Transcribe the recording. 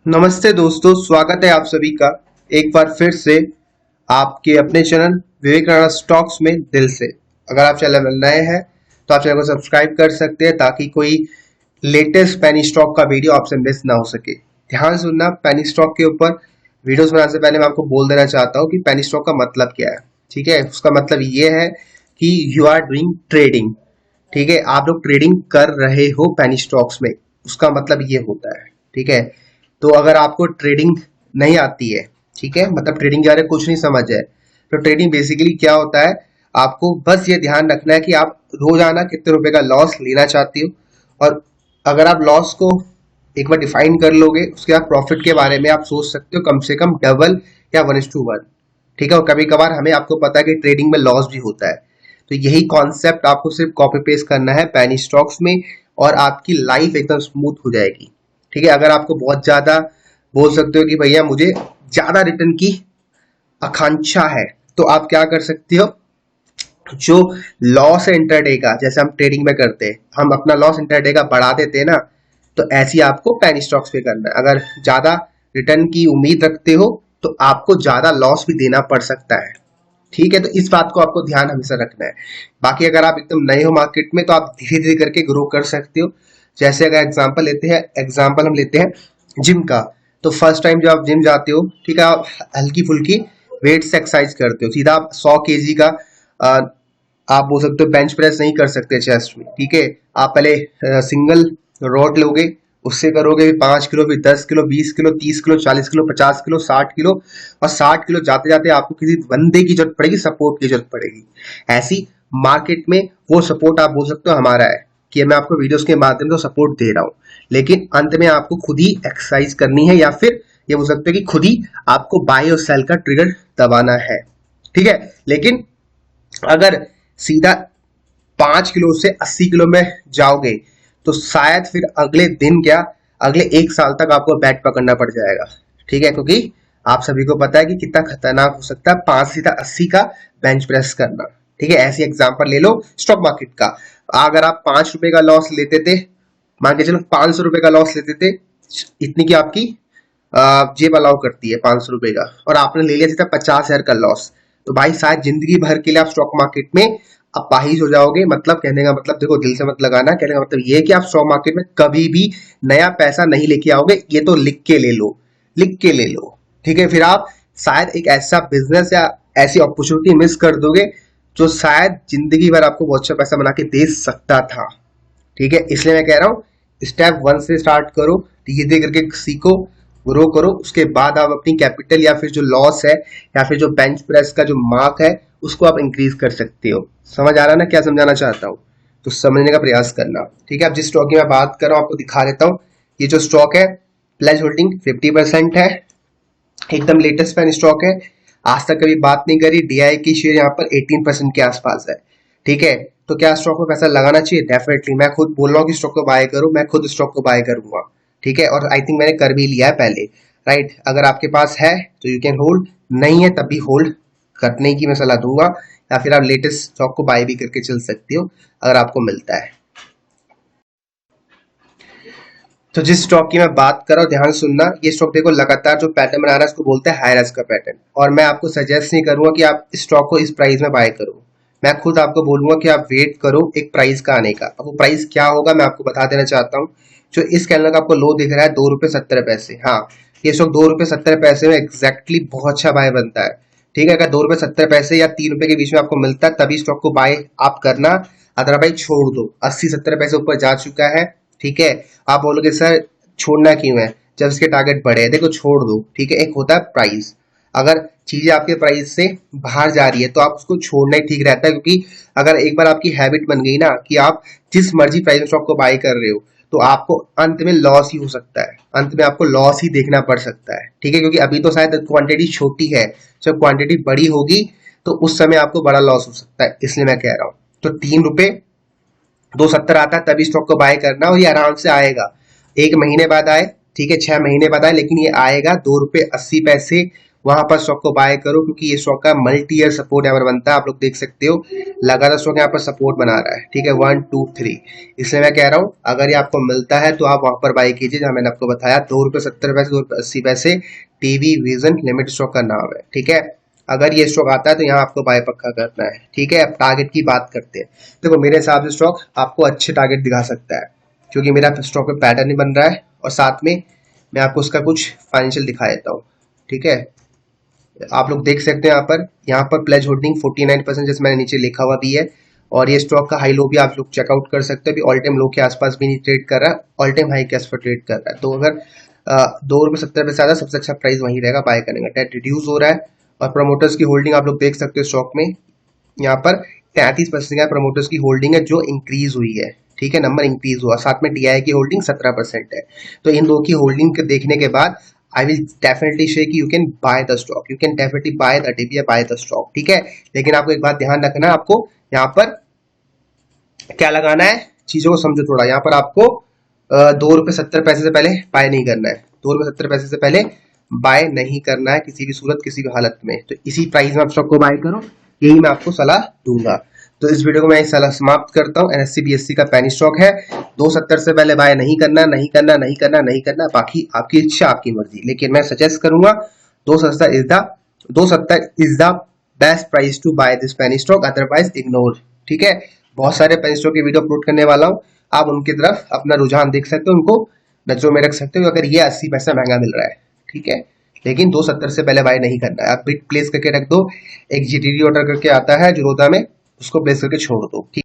नमस्ते दोस्तों, स्वागत है आप सभी का एक बार फिर से आपके अपने चैनल विवेक राणा स्टॉक्स में दिल से। अगर आप चैनल में नए हैं तो आप चैनल को सब्सक्राइब कर सकते हैं ताकि कोई लेटेस्ट पेनी स्टॉक का वीडियो आपसे मिस ना हो सके। ध्यान से सुनना, पेनी स्टॉक के ऊपर वीडियोस बनाने से पहले मैं आपको बोल देना चाहता हूँ कि पेनी स्टॉक का मतलब क्या है। ठीक है, उसका मतलब ये है कि यू आर डूइंग ट्रेडिंग। ठीक है, आप लोग ट्रेडिंग कर रहे हो पेनी स्टॉक्स में, उसका मतलब ये होता है। ठीक है, तो अगर आपको ट्रेडिंग नहीं आती है, ठीक है, मतलब ट्रेडिंग के बारे में कुछ नहीं समझ है, तो ट्रेडिंग बेसिकली क्या होता है, आपको बस ये ध्यान रखना है कि आप रोजाना कितने रुपए का लॉस लेना चाहती हो। और अगर आप लॉस को एक बार डिफाइन कर लोगे, उसके बाद प्रॉफिट के बारे में आप सोच सकते हो कम से कम डबल या 1:1। ठीक है, और कभी कभार हमें आपको पता है कि ट्रेडिंग में लॉस भी होता है। तो यही कॉन्सेप्ट आपको सिर्फ कॉपी पेस्ट करना है पैनी स्टॉक्स में और आपकी लाइफ एकदम स्मूथ हो जाएगी। ठीक है, अगर आपको बहुत ज्यादा बोल सकते हो कि भैया मुझे ज्यादा रिटर्न की आकांक्षा है, तो आप क्या कर सकते हो, जो लॉस है इंटरडे का, जैसे हम ट्रेडिंग में करते हैं, हम अपना लॉस इंटरडे का बढ़ा देते हैं ना, तो ऐसी आपको पेनी स्टॉक्स पे करना है। अगर ज्यादा रिटर्न की उम्मीद रखते हो तो आपको ज्यादा लॉस भी देना पड़ सकता है। ठीक है, तो इस बात को आपको ध्यान हमेशा रखना है। बाकी अगर आप एकदम नए हो मार्केट में तो आप धीरे धीरे करके ग्रो कर सकते हो। जैसे अगर एग्जाम्पल हम लेते हैं जिम का। तो फर्स्ट टाइम जब आप जिम जाते हो, ठीक है, आप हल्की फुल्की वेट से एक्सरसाइज करते हो, सीधा आप 100 kg का आ, आप बोल सकते हो बेंच प्रेस नहीं कर सकते चेस्ट में। ठीक है, आप पहले सिंगल रॉड लोगे, उससे करोगे 5 किलो, फिर 10 kilo, 20 kilo, 30 kilo, 40 kilo, 50 kilo, 60 kilo, और 60 किलो जाते जाते आपको किसी बंदे की जरूरत पड़ेगी, सपोर्ट की जरूरत पड़ेगी। ऐसी मार्केट में वो सपोर्ट आप बोल सकते हो हमारा है, कि मैं आपको वीडियोस के माध्यम से सपोर्ट दे रहा हूँ, लेकिन अंत में आपको खुद ही एक्सरसाइज करनी है, या फिर ये बोल सकते हैं कि खुद ही आपको बाय और सेल का ट्रिगर दबाना है। ठीक है, लेकिन अगर सीधा 5 किलो से 80 किलो में जाओगे तो शायद फिर अगले दिन क्या, अगले 1 साल तक आपको बैट पकड़ना पड़ जाएगा। ठीक है, क्योंकि आप सभी को पता है कि कितना खतरनाक हो सकता है 5 सीधा 80 का बेंच प्रेस करना। ठीक है, ऐसी एग्जांपल ले लो स्टॉक मार्केट का। अगर आप 5 रुपए का लॉस लेते थे, मान के चलो 500 रुपए का लॉस लेते थे, इतनी की आपकी जेब अलाउ करती है 500 रुपए का, और आपने ले लिया सीधा 50,000 का लॉस, तो भाई शायद जिंदगी भर के लिए आप स्टॉक मार्केट में अपाहिज हो जाओगे। मतलब कहने का मतलब, देखो दिल से मत लगाना, कहने का मतलब ये है कि आप स्टॉक मार्केट में कभी भी नया पैसा नहीं लेके आओगे, ये तो लिख के ले लो, लिख के ले लो। ठीक है, फिर आप शायद एक ऐसा बिजनेस या ऐसी अपॉर्चुनिटी मिस कर दोगे जो शायद जिंदगी भर आपको बहुत अच्छा पैसा बना के दे सकता था। ठीक है, इसलिए मैं कह रहा हूँ स्टेप 1 से स्टार्ट करो, धीरे धीरे करके सीखो, ग्रो करो, उसके बाद आप अपनी कैपिटल या फिर जो लॉस है या फिर जो बेंच प्रेस का जो मार्क है उसको आप इंक्रीज कर सकते हो। समझ आ रहा है ना क्या समझाना चाहता हूँ? तो समझने का प्रयास करना। ठीक है, अब जिस स्टॉक की मैं बात कर रहा हूँ आपको दिखा देता हूँ। ये जो स्टॉक है, प्लेज होल्डिंग 50% है, एकदम लेटेस्ट पेन स्टॉक है, आज तक कभी बात नहीं करी। डीआई की शेयर यहाँ पर 18% के आसपास है। ठीक है, तो क्या स्टॉक में पैसा लगाना चाहिए? डेफिनेटली, मैं खुद बोल रहा हूँ कि स्टॉक को बाय करो, मैं खुद स्टॉक को बाय करूंगा। ठीक है, और आई थिंक मैंने कर भी लिया है पहले। राइट, अगर आपके पास है तो यू कैन होल्ड, नहीं है तब भी होल्ड करने की मैं सलाह दूंगा, या फिर आप लेटेस्ट स्टॉक को बाय भी करके चल सकते हो अगर आपको मिलता है। तो जिस स्टॉक की मैं बात कर रहा हूँ ध्यान से सुनना, ये स्टॉक देखो लगातार जो पैटर्न बना रहा है इसको बोलते हैं हाई राइज का पैटर्न, और मैं आपको सजेस्ट नहीं करूंगा कि आप इस स्टॉक को इस प्राइस में बाय करो। मैं खुद आपको बोलूंगा कि आप वेट करो एक प्राइस का आने का। अब वो प्राइस क्या होगा मैं आपको बता देना चाहता हूँ। जो इस कैंडल का आपको लो दिख रहा है 2 रुपये 70 पैसे, हाँ, ये स्टॉक 2 रुपये 70 पैसे में एग्जैक्टली बहुत अच्छा बाय बनता है। ठीक है, अगर 2 रुपये 70 पैसे या 3 रुपए के बीच में आपको मिलता है तभी स्टॉक को बाय आप करना, अदरवाइज छोड़ दो। 80 70 पैसे ऊपर जा चुका है। ठीक है, आप बोलोगे सर छोड़ना क्यों है जब इसके टारगेट बढ़े हैं? देखो छोड़ दो। ठीक है, एक होता है प्राइस, अगर चीजें आपके प्राइस से बाहर जा रही है तो आप उसको छोड़ना ही ठीक रहता है, क्योंकि अगर एक बार आपकी हैबिट बन गई ना कि आप जिस मर्जी प्राइस में स्टॉक को बाय कर रहे हो, तो आपको अंत में लॉस ही हो सकता है, अंत में आपको लॉस ही देखना पड़ सकता है। ठीक है, क्योंकि अभी तो शायद क्वांटिटी छोटी है, जब क्वांटिटी बड़ी होगी तो उस समय आपको बड़ा लॉस हो सकता है, इसलिए मैं कह रहा हूँ। तो 3 रुपए 270 आता है तभी स्टॉक को बाय करना, और ये आराम से आएगा। 1 महीने बाद आए, ठीक है, 6 महीने बाद आए, लेकिन ये आएगा 2 रुपये 80 पैसे वहां पर स्टॉक को बाय करो, क्योंकि ये स्टॉक का मल्टी ईयर सपोर्ट यहाँ पर बनता है। आप लोग देख सकते हो लगातार स्टॉक यहाँ पर सपोर्ट बना रहा है, ठीक है, 1 2 3। इसलिए मैं कह रहा हूँ अगर ये आपको मिलता है तो आप वहां पर बाय कीजिए, जहां मैंने आपको बताया ₹2.70 ₹2.80। टीवी विजन लिमिटेड स्टॉक का नाम है, ठीक है। अगर ये स्टॉक आता है तो यहाँ आपको बाय पक्का करना है, ठीक है। अब टारगेट की बात करते हैं। देखो मेरे हिसाब से स्टॉक आपको अच्छे टारगेट दिखा सकता है, क्योंकि मेरा स्टॉक पे पैटर्न ही बन रहा है, और साथ में मैं आपको उसका कुछ फाइनेंशियल दिखा देता हूँ, ठीक है। आप लोग देख सकते हैं यहाँ पर प्लेज होल्डिंग 49%, जैसे मैंने नीचे लिखा हुआ भी है। और ये स्टॉक का हाई लो भी आप लोग चेकआउट कर सकते हैं, अभी ऑल टाइम लो के आसपास भी नहीं ट्रेड कर रहा है, ऑल टाइम हाई के आसपास ट्रेड कर रहा है। तो अगर ₹2.70 ज्यादा सबसे अच्छा प्राइस वहीं रहेगा बाय करने का। डेट रिड्यूस हो रहा है, और प्रमोटर्स की होल्डिंग आप लोग देख सकते हो स्टॉक में यहाँ पर 33% का प्रमोटर्स की होल्डिंग है, जो इंक्रीज हुई है, ठीक है, नंबर इंक्रीज हुआ। साथ में टीआई की होल्डिंग 17% है। तो इन दो की होल्डिंग के देखने के बाद आई विल डेफिनेटली से कि you can buy the stock, you can definitely buy the dip या बाय द स्टॉक, ठीक है। लेकिन आपको एक बात ध्यान रखना है, आपको यहाँ पर क्या लगाना है, चीजों को समझो थोड़ा। यहाँ पर आपको ₹2.70 से पहले बाय नहीं करना है, ₹2.70 से पहले बाय नहीं करना है किसी भी सूरत किसी भी हालत में। तो इसी प्राइस में आप स्टॉक को बाय करो, यही मैं आपको सलाह दूंगा। तो इस वीडियो को मैं सलाह समाप्त करता हूँ। एनएससी बीएससी का पेनी स्टॉक है, 2.70 से पहले बाय नहीं करना, नहीं करना, नहीं करना, नहीं करना। बाकी आपकी इच्छा आपकी मर्जी, लेकिन मैं सजेस्ट करूंगा 270 is the best price to buy this penny stock, otherwise ignore, ठीक है। बहुत सारे पेनी स्टॉक की वीडियो अपलोड करने वाला हूँ, आप उनकी तरफ अपना रुझान देख सकते हो, उनको नजरों में रख सकते हो अगर ये 80 पैसा महंगा मिल रहा है, ठीक है। लेकिन 2.70 से पहले बाय नहीं करना है। आप बिट प्लेस करके रख दो, एक जीटीडी ऑर्डर करके आता है जो रोदा में, उसको प्लेस करके छोड़ दो, ठीक।